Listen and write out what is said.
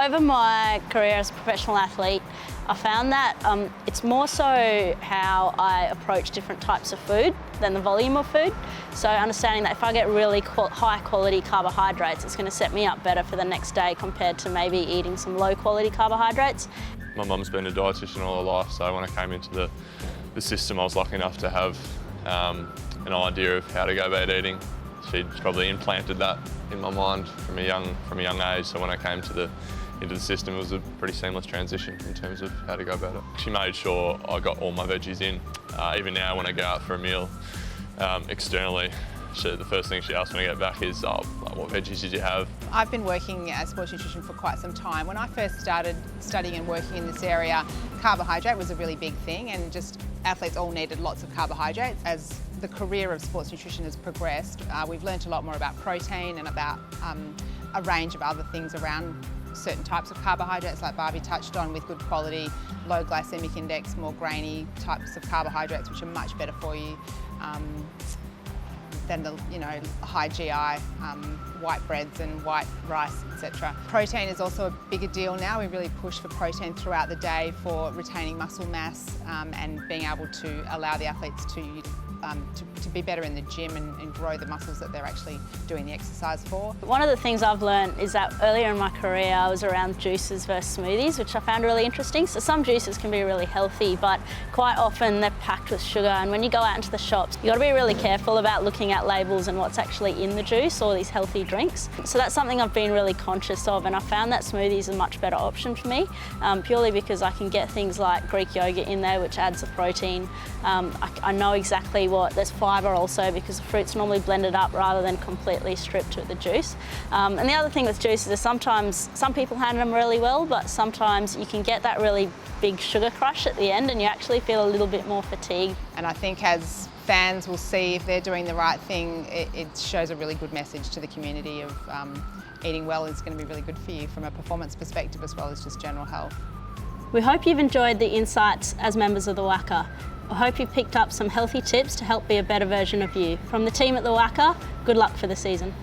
over my career as a professional athlete, I found that it's more so how I approach different types of food than the volume of food. So understanding that if I get really high quality carbohydrates, it's going to set me up better for the next day compared to maybe eating some low quality carbohydrates. My mum's been a dietitian all her life, so when I came into the system, I was lucky enough to have an idea of how to go about eating. She'd probably implanted that in my mind from a young age, so when I came into the system, it was a pretty seamless transition in terms of how to go about it. She made sure I got all my veggies in. Even now when I go out for a meal externally, the first thing she asks when I get back is, what veggies did you have? I've been working as sports nutrition for quite some time. When I first started studying and working in this area, carbohydrate was a really big thing, and just athletes all needed lots of carbohydrates. As the career of sports nutrition has progressed, we've learnt a lot more about protein and about a range of other things around certain types of carbohydrates, like Barbie touched on, with good quality, low glycemic index, more grainy types of carbohydrates, which are much better for you than the high GI white breads and white rice, etc. Protein is also a bigger deal now. We really push for protein throughout the day for retaining muscle mass and being able to allow the athletes to be better in the gym and grow the muscles that they're actually doing the exercise for. One of the things I've learned is that earlier in my career I was around juices versus smoothies, which I found really interesting. So some juices can be really healthy, but quite often they're packed with sugar, and when you go out into the shops, you've got to be really careful about looking at labels and what's actually in the juice or these healthy drinks. So that's something I've been really conscious of, and I found that smoothies are a much better option for me, purely because I can get things like Greek yogurt in there, which adds the protein. I know exactly there's fibre also, because the fruit's normally blended up rather than completely stripped with the juice. And the other thing with juices is sometimes some people handle them really well, but sometimes you can get that really big sugar crush at the end and you actually feel a little bit more fatigued. And I think as fans will see, if they're doing the right thing, it shows a really good message to the community of eating well is going to be really good for you from a performance perspective as well as just general health. We hope you've enjoyed the insights as members of the WACA. I hope you picked up some healthy tips to help be a better version of you. From the team at the WACA, good luck for the season.